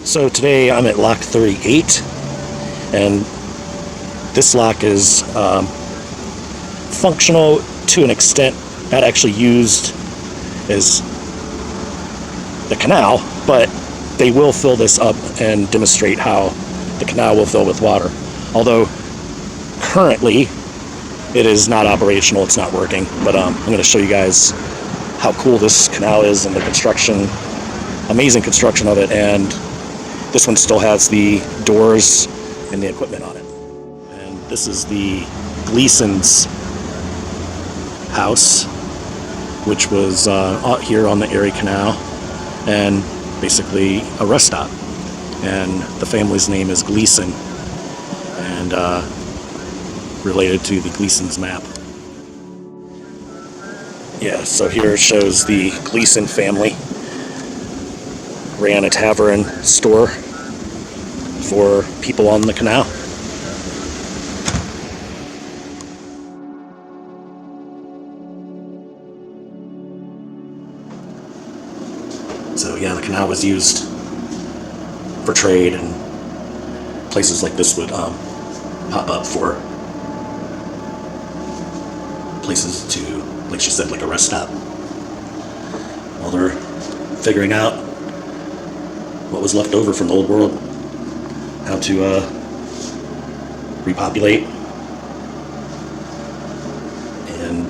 So today I'm at lock 38, and this lock is functional to an extent, not actually used as the canal, but they will fill this up and demonstrate how the canal will fill with water. Although currently it is not operational, it's not working, but I'm going to show you guys how cool this canal is and the construction, amazing construction of it. And this one still has the doors and the equipment on it. And this is the Gleason's house, which was out here on the Erie Canal, and basically a rest stop. And the family's name is Gleason, and related to the Gleason's map. Yeah, so here it shows the Gleason family ran a tavern store for people on the canal. So yeah, the canal was used for trade, and places like this would pop up for places to, like she said, like a rest stop, while they're figuring out what was left over from the old world, how to repopulate and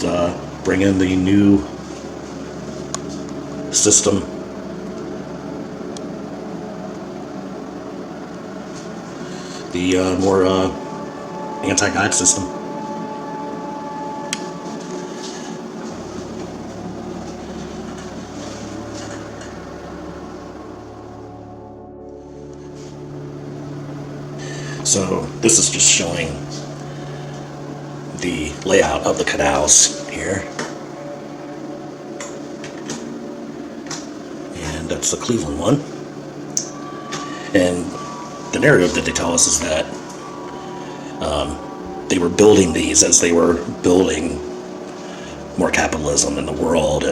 bring in the new system, the more anti-God system. So this is just showing the layout of the canals here. And that's the Cleveland one. And the narrative that they tell us is that they were building these as they were building more capitalism in the world,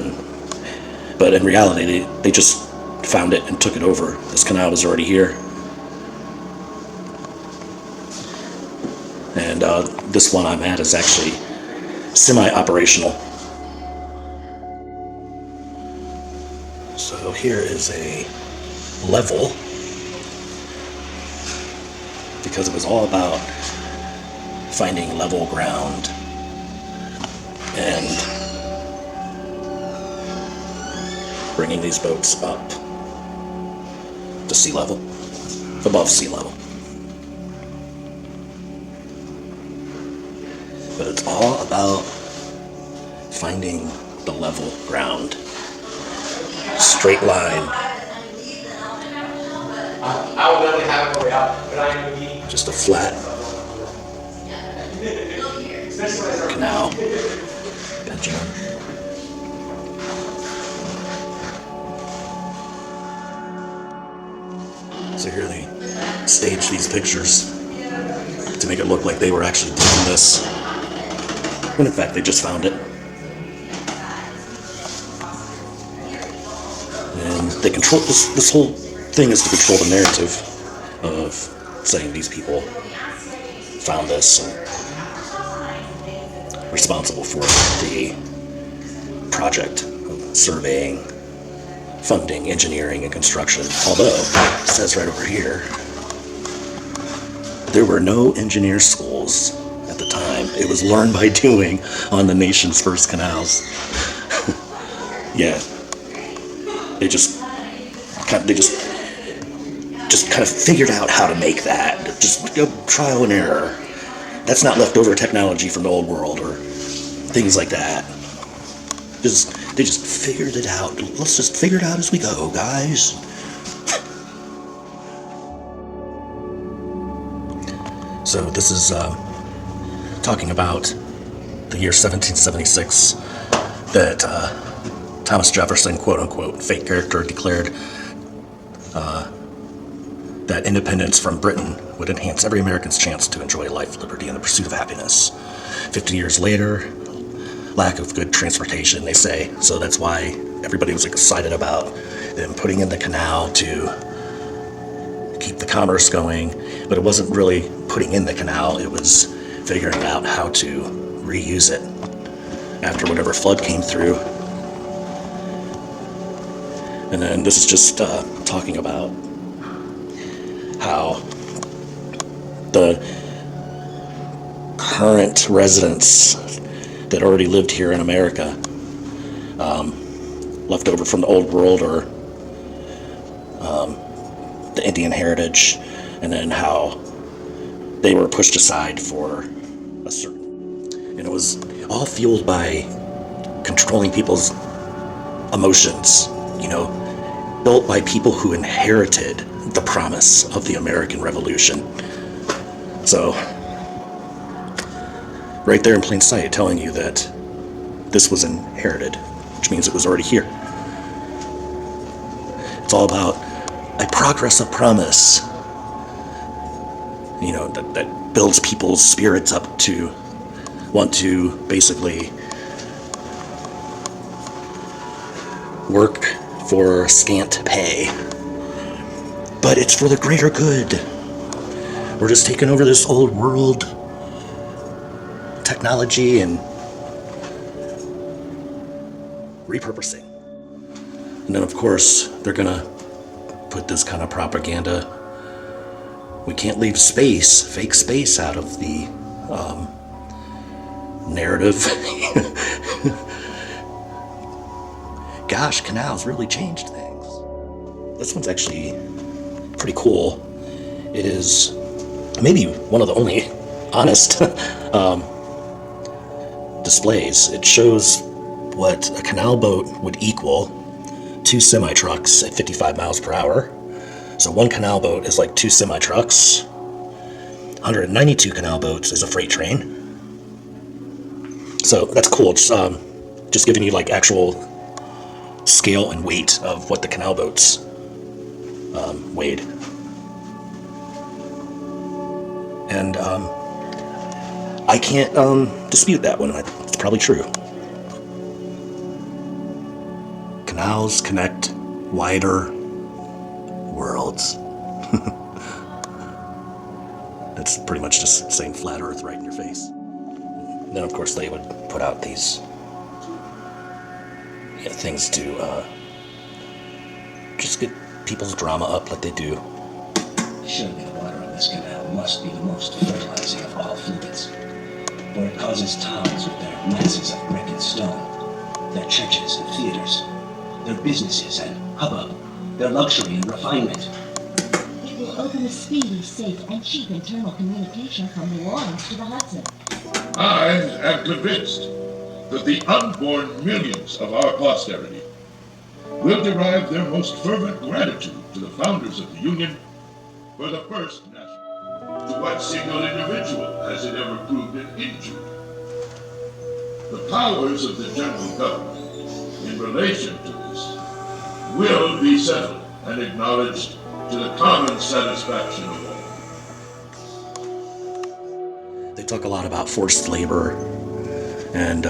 but in reality they just found it and took it over. This canal was already here. And this one I'm at is actually semi-operational. So here is a level, because it was all about finding level ground and bringing these boats up to sea level, above sea level. But it's all about finding the level ground. Straight line. Just a flat canal. Benjamin. So here they staged these pictures to make it look like they were actually doing this, when in fact they just found it. And they control this whole thing is to control the narrative of saying these people found this and responsible for the project of surveying, funding, engineering, and construction. Although it says right over here, there were no engineer schools at the time. It was learned by doing on the nation's first canals. Yeah, they just kind of figured out how to make that. Just trial and error. That's not leftover technology from the old world or things like that. They just figured it out. Let's just figure it out as we go, guys. So this is talking about the year 1776 that Thomas Jefferson, quote-unquote, fake character, declared that independence from Britain would enhance every American's chance to enjoy life, liberty, and the pursuit of happiness. 50 years later, lack of good transportation, they say. So that's why everybody was excited about them putting in the canal to keep the commerce going, but it wasn't really putting in the canal, it was figuring out how to reuse it after whatever flood came through. And then this is just talking about how the current residents that already lived here in America, left over from the old world or the Indian heritage, and then how they were pushed aside for a certain, and it was all fueled by controlling people's emotions, built by people who inherited the promise of the American Revolution. So, right there in plain sight, telling you that this was inherited, which means it was already here. It's all about a progress of promise, that builds people's spirits up to want to basically work for scant pay. But it's for the greater good. We're just taking over this old world technology and repurposing. And then, of course, they're gonna put this kind of propaganda. We can't leave fake space out of the narrative. Gosh, canals really changed things. This one's actually pretty cool. It is maybe one of the only honest displays. It shows what a canal boat would equal 2 semi-trucks at 55 miles per hour. So one canal boat is like 2 semi-trucks. 192 canal boats is a freight train. So that's cool. It's just giving you like actual scale and weight of what the canal boats weighed. And I can't dispute that one. It's probably true. Canals connect wider worlds. That's pretty much just saying flat Earth right in your face. And then, of course, they would put out these things to just get people's drama up like they do. Surely the water in this canal must be the most fertilizing of all fluids, for it causes towns with their masses of brick and stone, their churches and theaters, their businesses and hubbub, their luxury and refinement. It will open a speedy, safe, and cheap internal communication from New Orleans to the Hudson. I am convinced that the unborn millions of our posterity will derive their most fervent gratitude to the founders of the Union for the first national. To what single individual has it ever proved an injury? The powers of the general government in relation to this will be settled and acknowledged to the common satisfaction of all. They talk a lot about forced labor and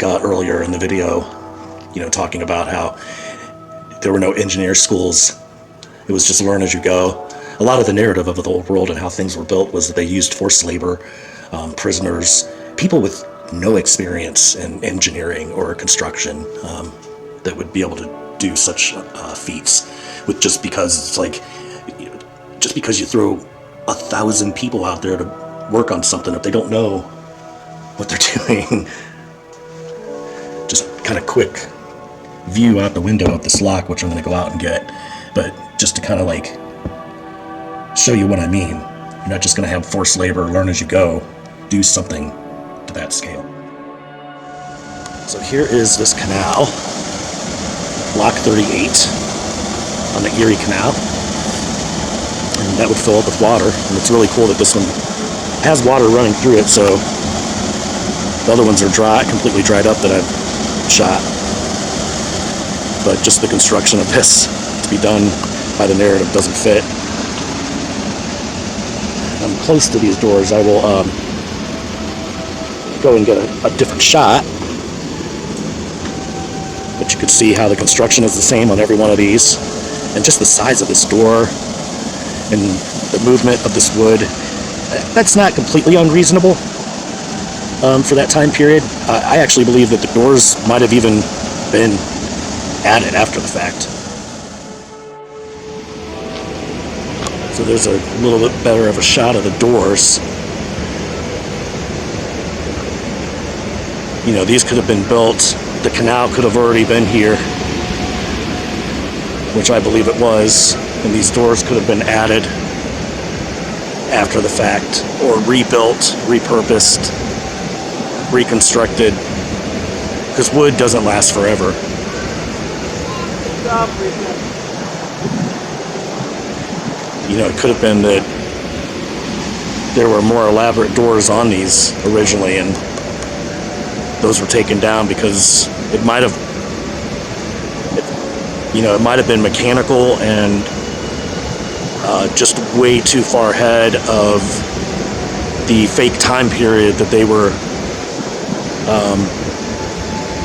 earlier in the video, talking about how there were no engineer schools. It was just learn as you go. A lot of the narrative of the whole world and how things were built was that they used forced labor, prisoners, people with no experience in engineering or construction that would be able to do such feats with just because it's like, just because you throw 1,000 people out there to work on something, if they don't know what they're doing, just kind of quick view out the window of this lock, which I'm going to go out and get, but just to kind of like show you what I mean. You're not just going to have forced labor, learn as you go, do something to that scale. So here is this canal, Lock 38 on the Erie Canal, and that would fill up with water. And it's really cool that this one has water running through it, so the other ones are dry, completely dried up that I've shot. But just the construction of this to be done by the narrative doesn't fit. I'm close to these doors. I will go and get a different shot. but you could see how the construction is the same on every one of these, and just the size of this door and the movement of this wood. That's not completely unreasonable for that time period. I actually believe that the doors might have even been added after the fact. So there's a little bit better of a shot of the doors. You know, these could have been built, the canal could have already been here, which I believe it was, and these doors could have been added after the fact, or rebuilt, repurposed, reconstructed, because wood doesn't last forever. You know, it could have been that there were more elaborate doors on these originally, and those were taken down because it might have, it might have been mechanical and just way too far ahead of the fake time period that they were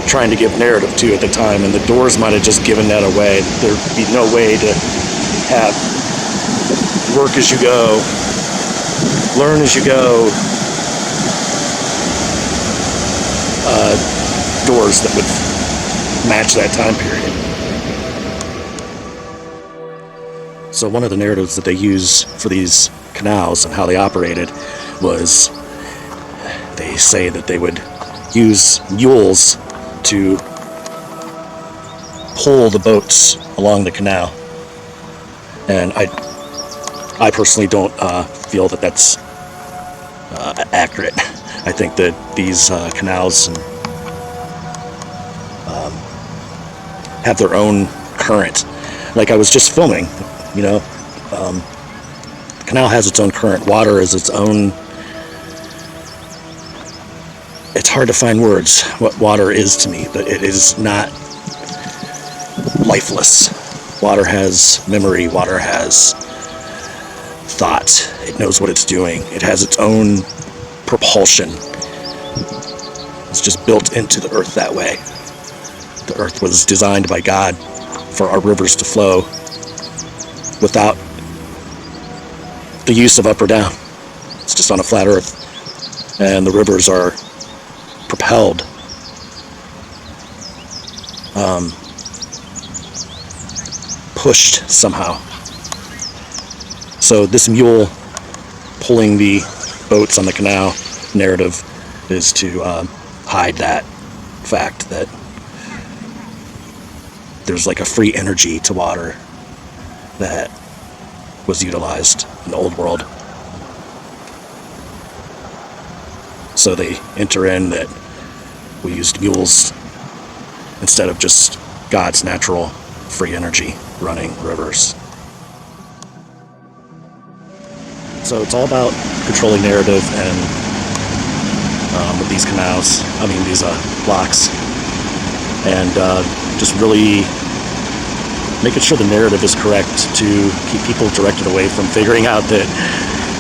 trying to give narrative to at the time, and the doors might have just given that away. There'd be no way to have work as you go, learn as you go, doors that would match that time period. So one of the narratives that they use for these canals and how they operated was, they say that they would use mules to pull the boats along the canal. And I personally don't feel that that's accurate. I think that these canals have their own current. Like I was just filming, the canal has its own current. Water is its own. It's hard to find words what water is to me, but it is not lifeless. Water has memory. Water has thought. It knows what it's doing. It has its own propulsion. It's just built into the earth that way. The earth was designed by God for our rivers to flow without the use of up or down. It's just on a flat earth, and the rivers are propelled pushed somehow. So this mule pulling the boats on the canal narrative is to hide that fact that there's like a free energy to water that was utilized in the old world. So they enter in that we used mules instead of just God's natural free energy running rivers. So it's all about controlling narrative and with these canals, these blocks, and just really making sure the narrative is correct to keep people directed away from figuring out that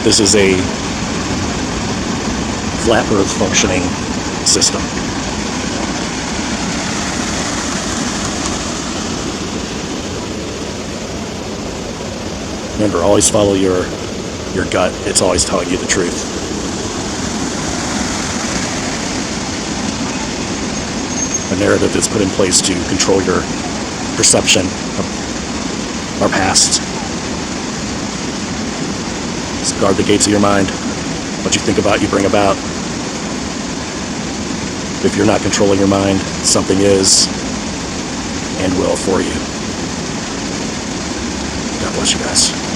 this is a flat earth functioning system. Remember, always follow your gut. It's always telling you the truth. A narrative is put in place to control your perception of our past. Just guard the gates of your mind. What you think about, you bring about. If you're not controlling your mind, something is and will for you. God bless you guys.